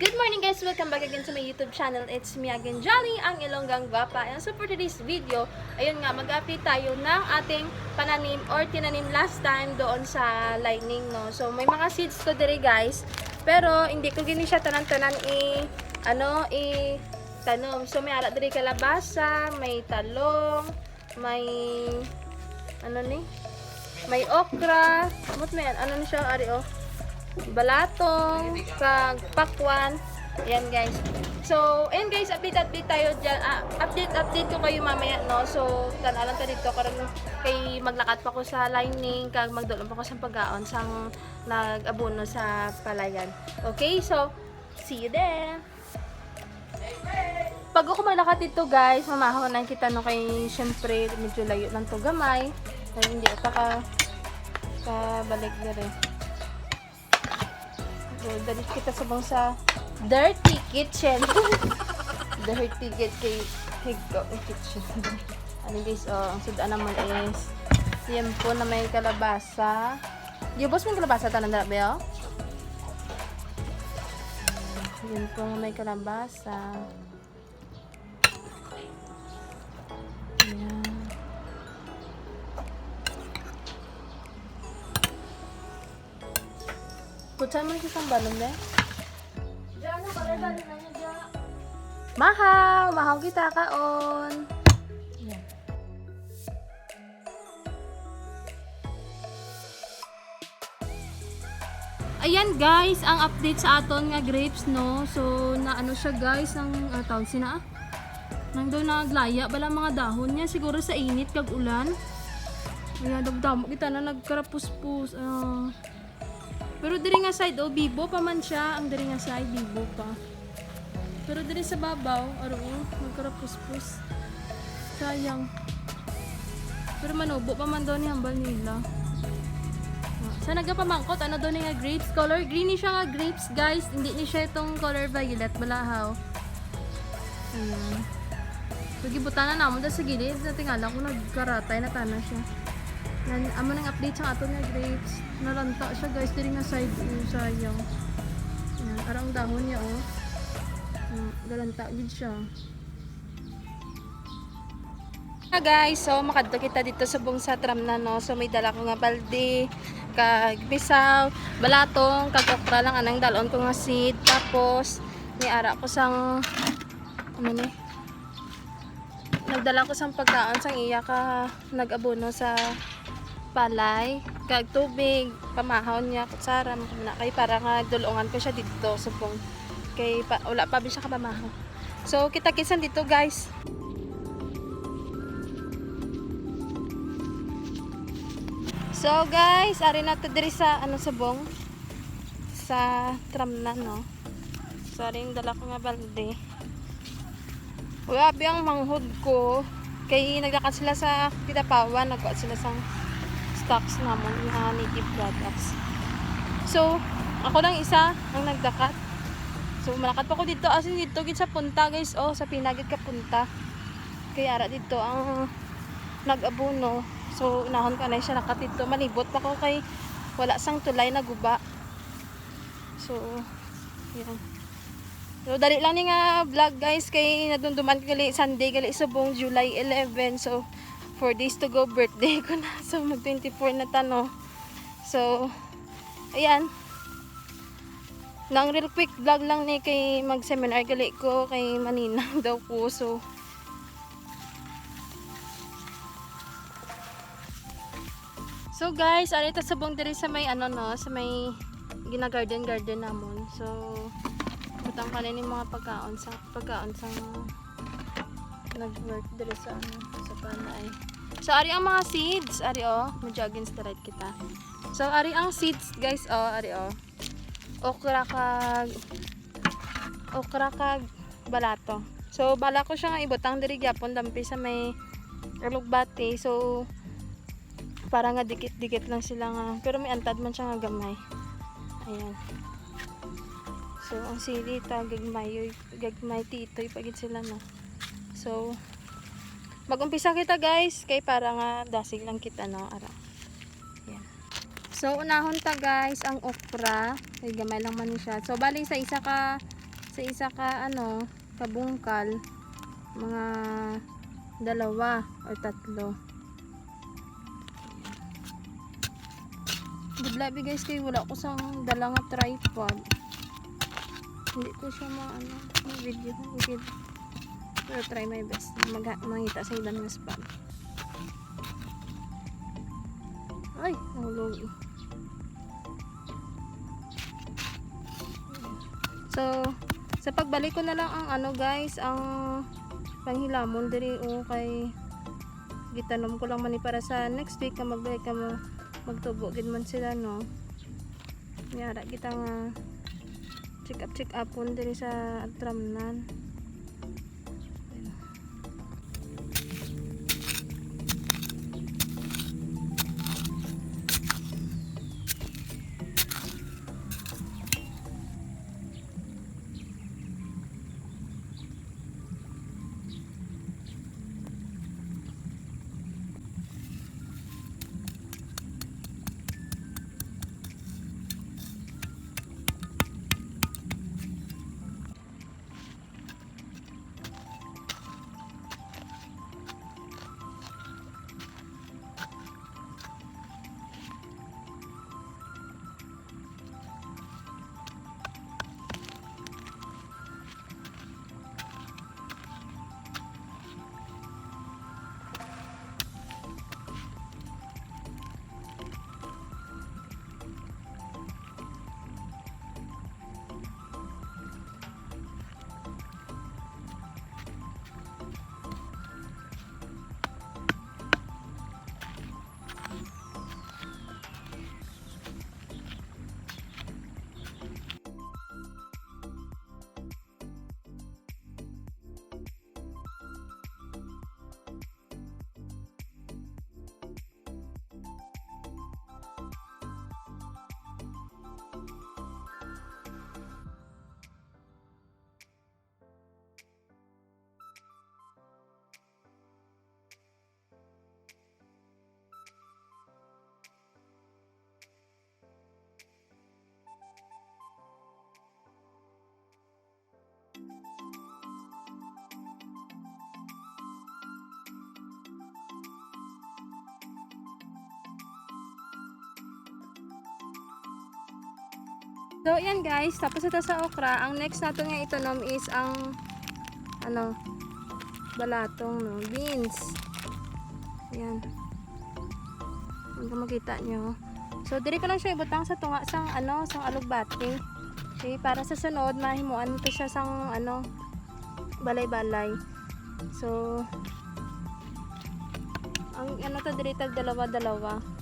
Good morning guys! Welcome back again to my YouTube channel. It's me again, Jolie, ang ilonggang Gwapa. And so for today's video, ayun nga, mag-update tayo ng ating pananim or tinanim last time doon sa lining, no? So may mga seeds ko diri guys, pero hindi ko gini siya tanan-tanan tanom. So may ara diri kalabasa, may talong, may may okra, ano ni siya, ari balatong, kag pakwan. Ayan guys. So, ayan guys, update tayo dyan. Update ko kayo mamaya, no? So, tanalan ka dito karon kay maglakad pa ko sa lining, kag magdulong pa ko sa pagkaon sang nag-abono sa palayan. Okay, so see you there. Pag ako maglakad dito guys, mamahaw na kita no, kay syempre medyo layo lang to gamay. Kaya hindi ka balik dire. So, dali kita subong sa dirty kitchen. Dirty kitchen. Ano guys, ang sudan naman is tiempo na may kalabasa. Yubos may kalabasa tanan dara ba? Tiempo na may kalabasa. Ayan. Kutsa mo isang balon na. Mahaw kita kaon. Yan. Ayan guys, ang update sa aton nga grapes, no. So naano siya guys, ang tawag sina nang daw naglaya bala mga dahon niya siguro sa init kag ulan. Ayan, dagdamo kita na nagkarapuspus. Pero diri nga side, bibo pa man siya. Ang diri nga side, bibo pa. Pero diri sa babaw, nagkarapuspus. Sayang. Pero manubo pa man daw ni hambal nila. Sa nagapamangkot, ano daw ni nga grapes? Color green ni siya nga grapes, guys. Hindi ni siya itong color violet, balahaw. Ayan. So, gibutanan naman daw sa gilid. Natingala ko, nagkaratay na tana siya. Amo nang update sa ato nga grapes. Nalanta siya guys, diri nga side, sayang. Ayan, arang dahon niya galanta gid siya. Guys, so makadto kita dito sa buong sa tram na, no. So may dala ko nga balde, kag bisaw, balatong, kag okra lang anang dalon ko nga seed. Tapos ni ara ko sang nagdala ko sang pagkaon sang iya ka nag-abono sa palay, kag tubig, pamahaw niya, kutsara, na kay para nga dulungan ko siya dito subong kay wala pa siya ka pamahaw. So kita-kisan dito guys. So guys, ari na to diri sa subong sa tram na, no. So ari dala ko nga balde. Uyabi ang manghud ko kay naglakat sila sa Kitapawan, nagkuha sila sa stocks namon na native products. So ako lang isa ang nagdakat. So malakat pa ko dito, asin dito gid sa punta guys, sa pinagid ka punta. Kaya ara dito ang nag-abono. So unahon ka na siya nakat dito, malibot pa ko kay wala sang tulay na guba. So yan. So dali lang ni nga vlog guys, kay nadunduman gali Sunday gali subong July 11. So 4 days to go, birthday ko na. So mag 24 na tano. So ayan. Nang real quick vlog lang ni kay mag seminar gali ko kay maninang daw ko. So guys, ari ta subong diri sa may sa may gina-garden namon. So utang ka na ni mga pagkaon sa nag-work diri sa sa panay. So ari ang mga seeds, ari medyo against the light kita. So ari ang seeds guys, ari okra kag balato. So bala ko siya nga ibutang diri gyapon dampi sa may alugbati. So para nga dikit-dikit lang sila nga, pero may antad man siya nga gamay. Ayan. So ang sili ta gagmay titoy pagit sila, no. So mag-umpisa kita guys kay para nga dasig lang kita, no. Ara. Ayan. So unahon ta guys ang okra, kay gamay lang man siya. So bali sa isa ka sa isa ka ano, kabungkal, mga 2 o 3. Gudlabi guys, kay wala ko sang dala nga tripod. Hindi ko siya maano, video. Okay. Pero try my best. Mangita sa ilan nga spot. Ay, nahulog. So, sa pagbalik ko na lang ang ano guys, ang panghilamon diri o kay gitanom ko lang man para sa next week ka magbalik ka mo magtubo gid man sila no. Nyara kita nga check up pun diri sa Atramnan. So, yan guys. Tapos ito sa okra. Ang next nato nga itanom is ang ano, balatong, no? Beans. Yan. Kung makita nyo. So, diri ko lang siya ibutang sa tunga sang ano, sang alugbati. Okay, para sa sunod, mahimuan ko siya sang ano, balay-balay. So, ang ano to, diri tag 2-2.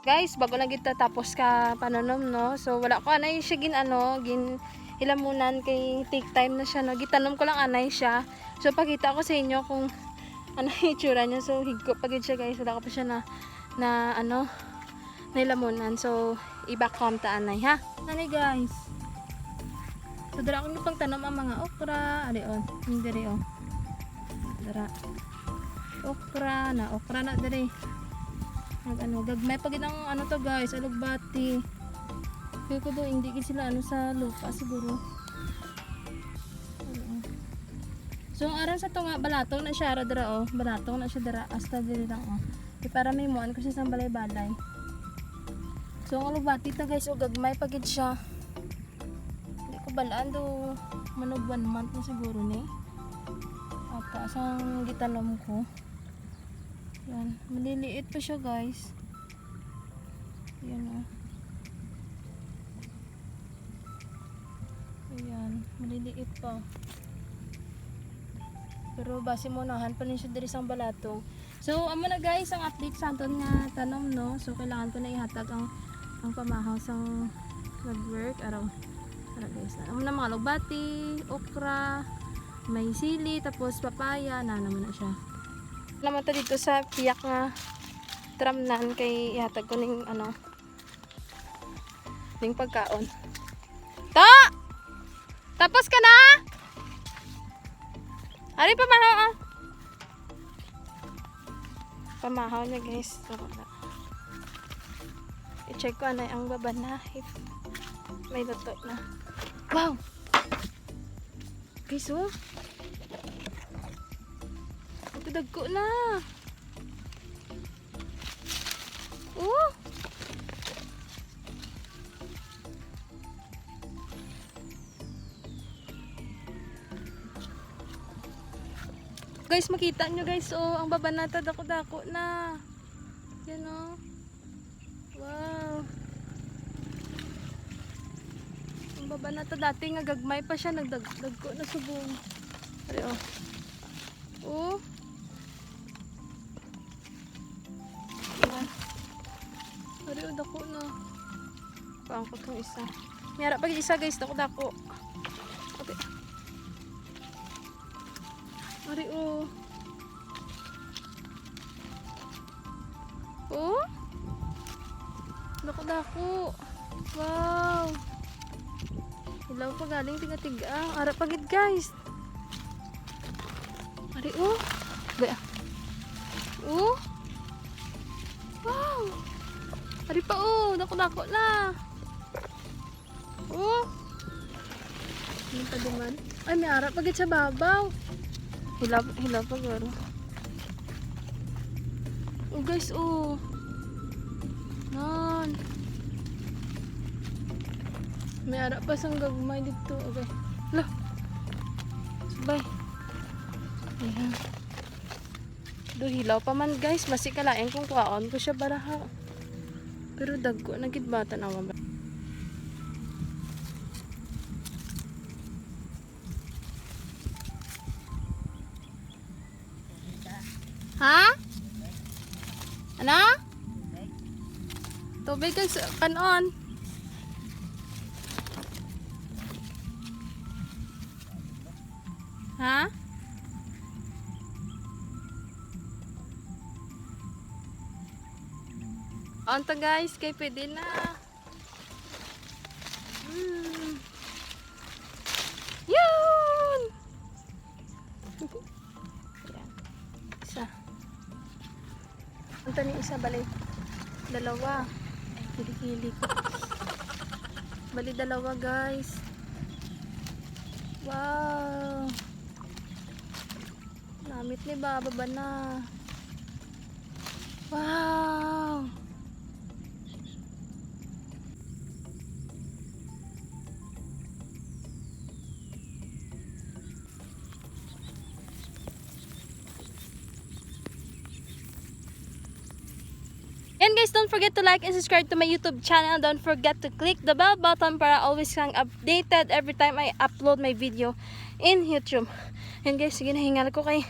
Guys, bago lang kita tapos ka pananom, no? So, wala ko anay siya gin hilamunan kay take time na siya, no? Gitanom ko lang anay siya. So, pakita ko sa inyo kung ano yung itsura niya. So, higko pagid siya, guys. Wala ko pa siya na hilamunan. So, i-back ta anay, ha? Anay, guys. So, dara ko pang tanom ang mga okra. Ari, oh. Hindi, oh. Dara. Okra na diri. Ano, gagmay pagid ang ano to guys, alugbati. Kaya ko do hindi sila ano sa lupa siguro. So aron sa to nga balatong na siya dira oh, balatong na siya dira hasta diri lang oh. Di para may muan ko siya sa balay-balay. So ang alugbati ta guys, oh gagmay pagid siya. Hindi ko balaan do manog 1 month na siguro ni. Apa sang gitanom ko. Yan, maliliit pa siya guys. Yan o. Ayan, maliliit pa. Pero base maunahan pa rin siya diri sang balatong. So amo na guys ang update sa aton nga tanom no. So kailangan ko na ihatag ang pamahaw sa nag-work araw. Tara guys. Amo na mga lubati, okra, may sili, tapos papaya na naman na siya. Naman ta dito sa piyak nga tramnan kay ihatag ko ning ano ning pagkaon. Ta! Tapos ka na? Ari pamahaw ah. Pamahaw niya guys. I-check ko ano ang babana if may luto na. Wow! Guys oh. Ito dagko na. Oh! Guys, makita nyo guys, oh, ang babanata dako-dako na. Yan oh. Wow. Ang babanata dati nga gagmay pa siya, nagdagko na subong. Ari oh. Oh. Yan. Ari oh, dako na. Paang ko itong isa. Mayara pag isa guys, dako-dako. Okay. Ari oh. Oh. Dako-dako. Wow. Ilaw pa galing tiga-tiga. Ara pagid guys. Ari oh. Ba. Oh. Wow. Ari pa oh, dako-dako na. Oh. Ano pa duman? Ay, may ara pagid sa babaw. Hilaw pa garo. Oh guys, oh. Nan. May ara pa sang gagmay dito. Okay. Lah. Sabay. Ayan. Do hilaw pa man guys. Masik kalain kung kuhaon ko siya baraha. Pero dagko na gid bata na ba. Ha? Ano? Tubig kag kanon. Ha? On to guys, kay pwede na. Yun! Isa. Ito ni isa, bali. Dalawa. Ay, kilikili ko. Bali dalawa guys. Wow. Namit ni Baba na. Wow. And guys, don't forget to like and subscribe to my YouTube channel. Don't forget to click the bell button para always kang updated every time I upload my video in YouTube. And guys, sige na hingal ko kay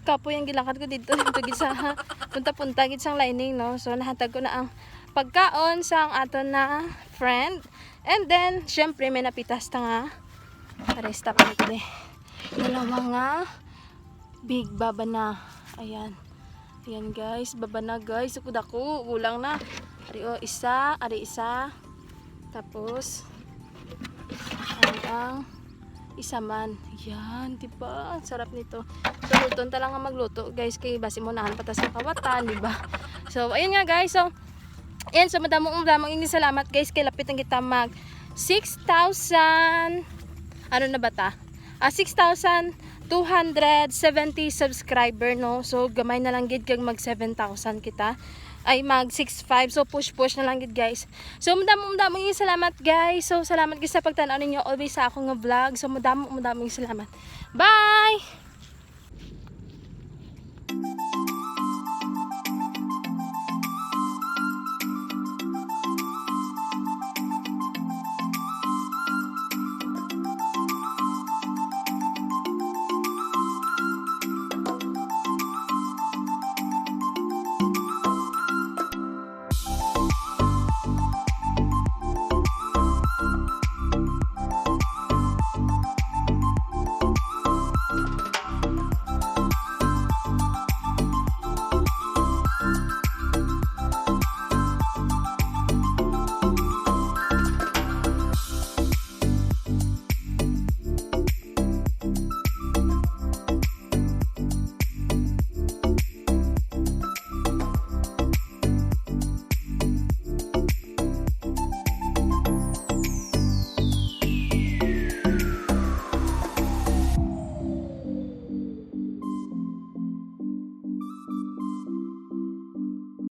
kapoy ang gilakad ko dito gid sa punta-punta gid sang lining no. So nahatag ko na ang pagkaon sa ang aton na friend. And then syempre may napitas ta nga. Aresta pa nito eh. Dalawa nga big babana. Ayan. Ayan guys, babana guys. Dako, gulang na. Ari o, isa, ari isa. Tapos ang isa man. Yan, diba? Ang sarap nito. So, luton ta lang nga magluto guys. Kay basi mo nahan patas sa kawatan, diba? So, ayun nga guys. So, ayan. So, madamong ingin salamat guys. Kay lapit ang kita mag 6,000 ano na ba ta? 6,270 subscriber no. So gamay na lang gid kag mag 7,000 kita. Ay mag 6,500. So push na lang gid guys. So madamong salamat guys. So salamat gid sa pagtan-aw ninyo always sa akong nga vlog. So madamong salamat. Bye.